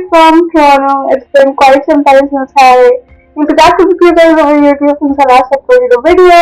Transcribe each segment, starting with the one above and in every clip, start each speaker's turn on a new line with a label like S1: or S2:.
S1: from Toronto. It's been quite some time since I interacted with you guys over YouTube since I last uploaded a video.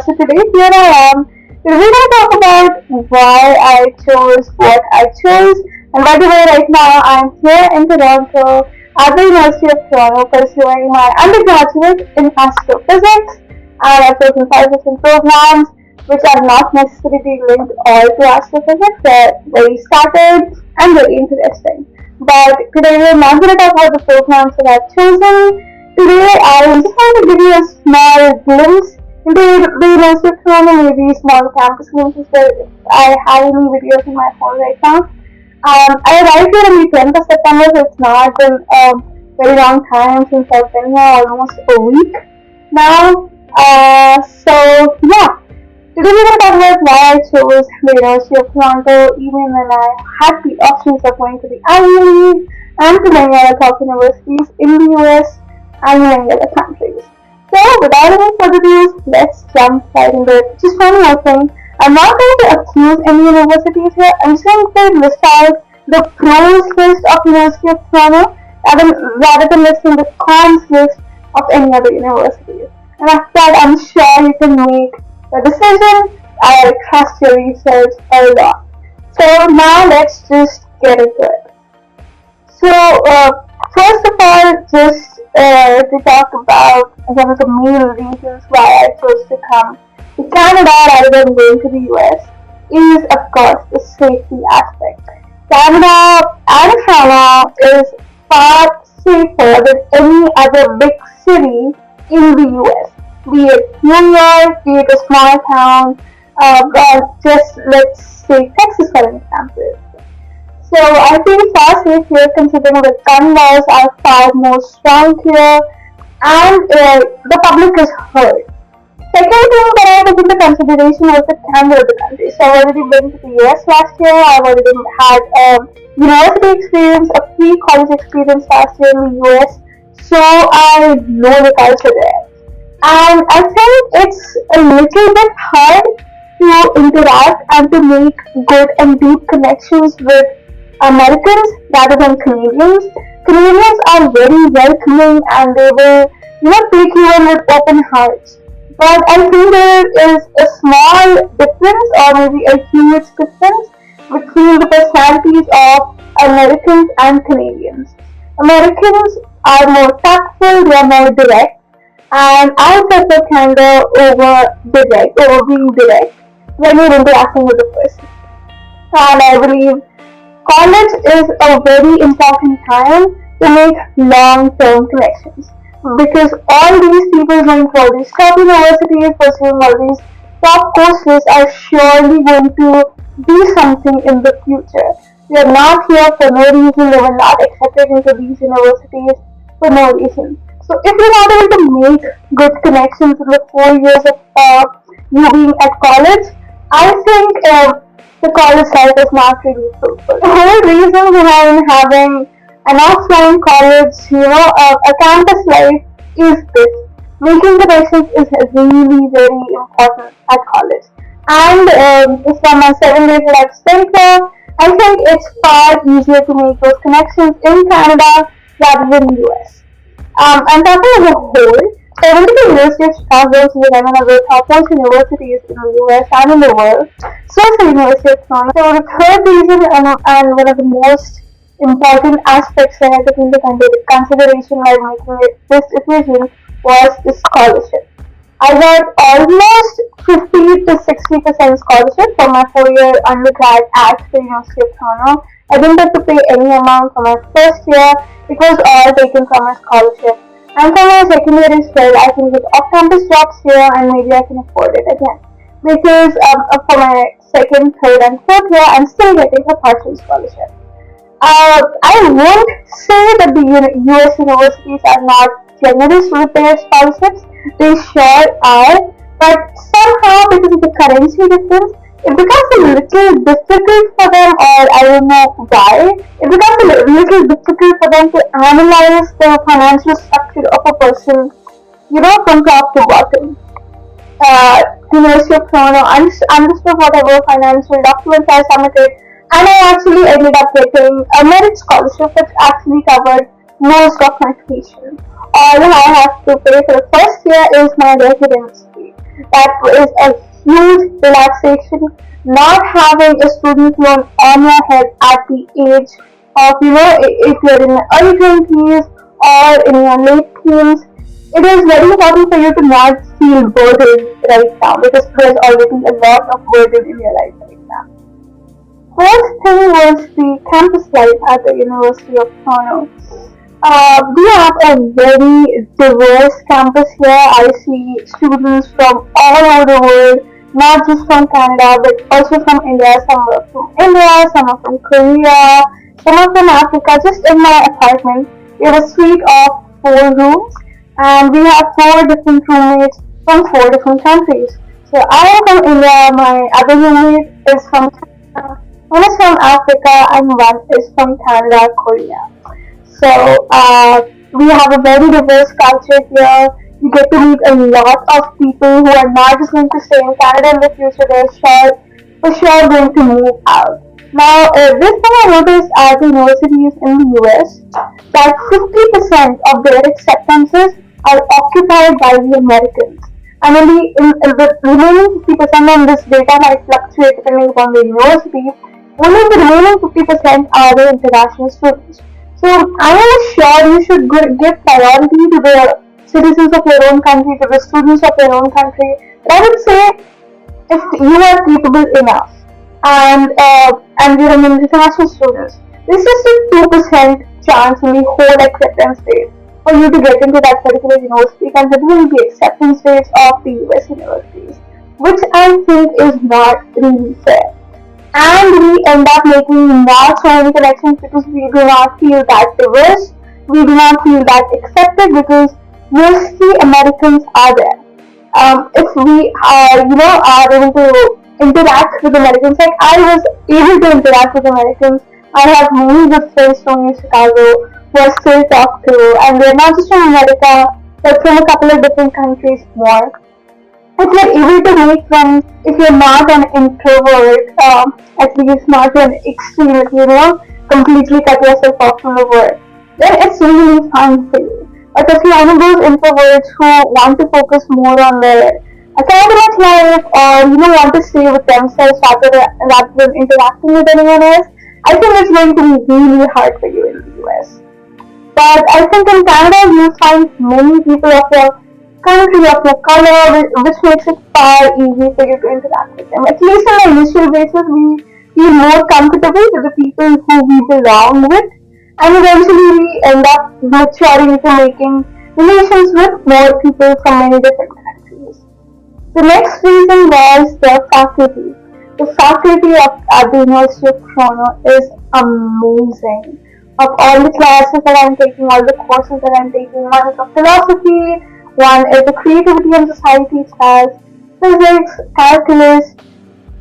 S1: So today here I am. Today we're going to talk about why I chose what I chose. And by the way, right now I'm here in Toronto at the University of Toronto pursuing my undergraduate in astrophysics. And I've taken 5 different programs which are not necessarily linked all to astrophysics. They're very scattered and very interesting. But today we're not going to talk about the programs that I've chosen. Today I just want to give you a small glimpse into the University of Toronto, maybe small campus glimpses where I have any videos in my phone right now. I arrived here on the 10th of September, so it's not been a very long time since I've been here, almost a week now. So yeah. Today we're going to talk about why I chose the University of Toronto even when I had the options of going to the Ivy League and to many other top universities in the US and many other countries. So without any further ado, let's jump right into it. Just one more thing, I'm not going to accuse any universities here, I'm just going to list out the pros list of University of Toronto rather than listing the cons list of any other universities. And after that, I'm sure you can make the decision. I trust your research a lot. So now let's just get into it. So first of all, just to talk about one of the main reasons why I chose to come to Canada rather than going to the US is of course the safety aspect. Canada and Toronto is far safer than any other big city in the US. Be it New York, be it a small town, or just let's say Texas for example. So I feel far safe here considering the gun laws are far more strong here and the public is heard. Second thing that I took into consideration was the candor of the country. So I've already been to the US last year, I've already had university experience, a pre-college experience last year in the US, so I know the culture there. And I think it's a little bit hard to interact and to make good and deep connections with Americans rather than Canadians. Canadians are very welcoming and they will take you in with open hearts. But I think there is a small difference or maybe a huge difference between the personalities of Americans and Canadians. Americans are more tactful, they are more direct. And I prefer candor over being direct when you're interacting with a person. And I believe college is a very important time to make long-term connections because all these people going for these top universities, pursuing all these top courses are surely going to do something in the future. They are not here for no reason, they were not accepted into these universities for no reason. So if you're not able to make good connections in the 4 years of you being at college, I think the college life is not really fruitful. The whole reason behind having an offline college, a campus life is this. Making connections is really very important at college. And from my 7 days that I've spent there, I think it's far easier to make those connections in Canada rather than the US. And talking as a whole, so I went to the University of Chicago, which is one of the topmost universities in the US and in the world. So is the University of Toronto. So the third reason and one of the most important aspects that I took into consideration while making this decision was the scholarship. I got almost 50 to 60% scholarship for my 4-year undergrad at the University of Toronto. I didn't have to pay any amount for my first year. It was all taken from my scholarship. And for my second year as well, I can get off-campus jobs here and maybe I can afford it again. Because for my second, third and fourth year, I'm still getting a partial scholarship. I won't say that the US universities are not generous with their scholarships. They sure are. But somehow, because of the currency difference, it becomes a little difficult for them, or I don't know why, it becomes a little difficult for them to analyze the financial structure of a person, from top to bottom. University of Toronto understood whatever financial documents I submitted, And I actually ended up getting a merit scholarship which actually covered most of my tuition. All I have to pay for the first year is my residency. That is a huge relaxation. Not having a student loan on your head at the age of, if you're in your early 20s or in your late teens, it is very important for you to not feel burdened right now because there's already a lot of burden in your life right now. First thing was the campus life at the University of Toronto. We have a very diverse campus here. I see students from all over the world, not just from Canada, but also from India. Some are from India, some are from Korea, some are from Africa. Just in my apartment, we have a suite of 4 rooms, and we have 4 different roommates from 4 different countries. So I am from India, my other roommate is from China, one is from Africa, and one is from Canada, Korea. So we have a very diverse culture here. You get to meet a lot of people who are not just going to stay in Canada in the future. They're for sure going to move out. Now, this thing I noticed at the universities in the US that 50% of their acceptances are occupied by the Americans. And only in the remaining 50%, and this data might fluctuate depending upon the universities, only the remaining 50% are the international students. So I am sure you should give priority to the citizens of your own country, to the students of your own country. But I would say if you are capable enough and you're an international student, this is a 2% chance in the whole acceptance rate for you to get into that particular university considering the acceptance rates of the US universities, which I think is not really fair. And we end up making not so many connections because we do not feel that diverse, we do not feel that accepted because mostly Americans are there. If we are able to interact with Americans, like I was able to interact with Americans, I have many good friends from Chicago who I still talk to, and they're not just from America, but from a couple of different countries more. If you're able to make friends, if you're not an introvert, at least not an extreme, if completely cut yourself off from the world, then it's really fun for you. But if you're one of those introverts who want to focus more on their academic life or want to stay with themselves rather than interacting with anyone else, I think it's going to be really hard for you in the US. But I think in Canada you find many people of your country, of your color, which makes it far easy for you to interact with them. At least on an initial basis, we feel more comfortable with the people who we belong with, and eventually we end up maturing into making relations with more people from many different countries. The next reason was the faculty. The faculty at the University of Toronto is amazing. Of all the classes that I'm taking, all the courses that I'm taking, one is of philosophy, one is the creativity and society class, physics, calculus.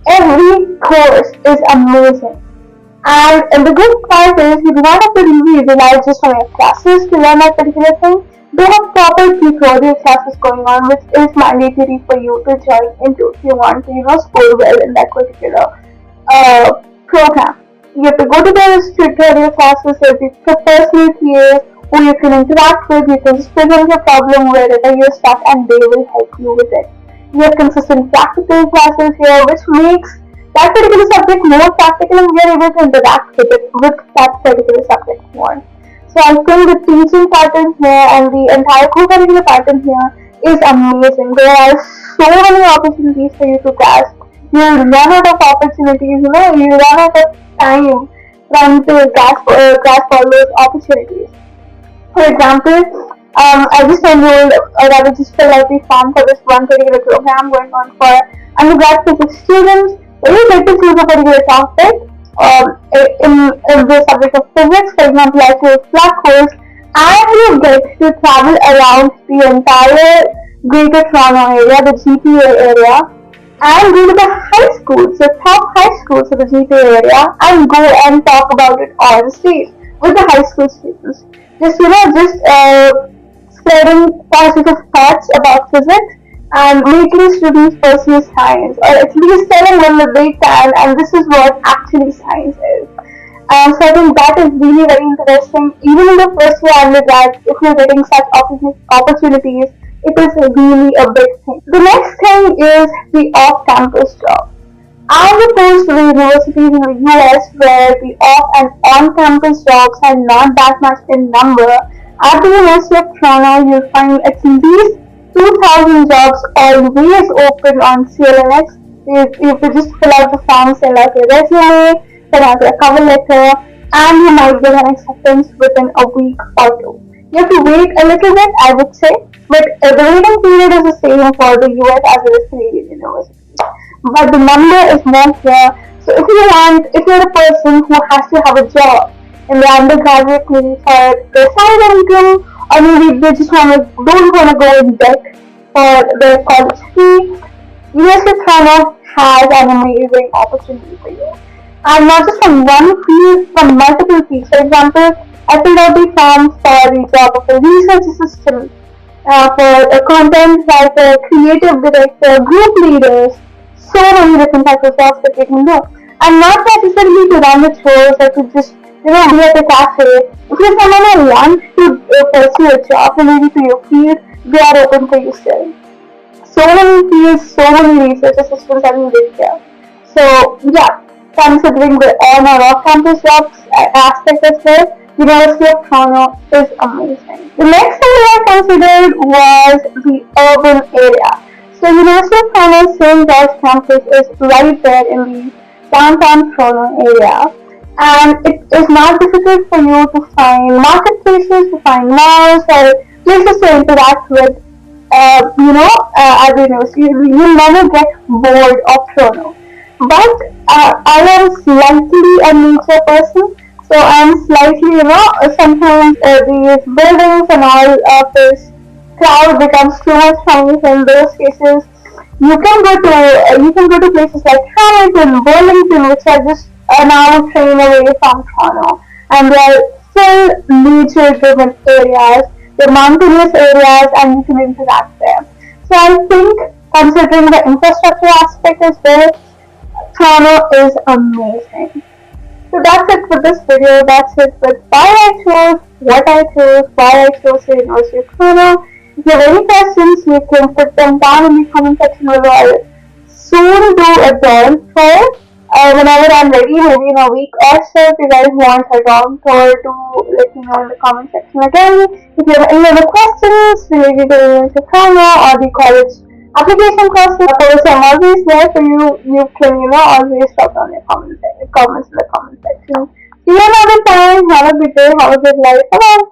S1: Every course is amazing. And the good part is you do not have to really rely just on your classes to learn that particular thing. They have proper tutorial classes going on, which is mandatory for you to join into if you want to, score well in that particular program. You have to go to those tutorial classes, there will be personal TAs who you can interact with, you can just present your problem wherever you're stuck and they will help you with it. You have consistent practical classes here which makes that particular subject more practical and you're able to interact with that particular subject more. So I think the teaching pattern here and the entire co-curricular pattern here is amazing. There are so many opportunities for you to grasp. You run out of opportunities, you run out of time trying to grasp all those opportunities. For example, I just enrolled or I just filled out the form for this one particular program going on for undergrad physics students. When you get to choose a particular topic in the subject of physics, for example, I chose black holes, and you get to travel around the entire Greater Toronto area, the GTA area, and go to the high schools, the top high schools of the GTA area, and go and talk about it on stage with the high school students. Just spreading positive thoughts about physics and making students pursue science, or at least telling them that they can, and this is what actually science is. So I think that is really very interesting. Even in the first year undergrad, if you're getting such opportunities, it is really a big thing. The next thing is the off-campus job. As opposed to the universities in the US where the off and on-campus jobs are not that much in number, at the University of Toronto you'll find at least 2,000 jobs always open on CLNX. You could just fill out the form, send out your resume, send out your cover letter, and you might get an acceptance within a week or two. You have to wait a little bit, I would say, but the waiting period is the same for the US as well as Canadian universities, but the number is more here. So if you're a person who has to have a job in the undergraduate, maybe for their side income, or maybe they just don't want to go in debt for their college fee, University of Toronto has an amazing opportunity for you. And not just from one field, from multiple fields. For example, I filled out the form for the job of a research assistant, for a content writer, creative director, group leaders, so many different types of jobs that you can do. And not necessarily to run the shows or to just, be at a cafe. If you're someone who wants to pursue a job related to your field, they are open for you still. So many fields, so many research assistants are needed here. So yeah, considering the on or off campus jobs aspect as well, University of Toronto is amazing. The next thing I considered was the urban area. So University of Toronto St. George campus is right there in the downtown Toronto area. And it is not difficult for you to find marketplaces, to find malls, or places to interact with at the university. You never get bored of Toronto. But I am slightly a nature person, so I'm slightly, sometimes these buildings and all of this crowd becomes too much for me. So in those cases, you can go to places like Hamilton, Burlington, which are just an hour train away from Toronto, and they are still nature-driven areas. They're mountainous areas, and you can interact there. So I think, considering the infrastructure aspect as well, Toronto is amazing. So that's it for this video. That's it with why I chose what I chose, why I chose the University of Toronto. If you have any questions, you can put them down in the comment section below. I'll soon do a drawing for it. Whenever I'm ready, maybe in a week or so, if you guys want a drawing tour, to let me know in the comment section again. If you have any other questions related to the University of Toronto or the college application process, of course, I'm always there for you. You can, always drop down your comments in the comment section. See you another time. Have a good day. Have a good life. Bye.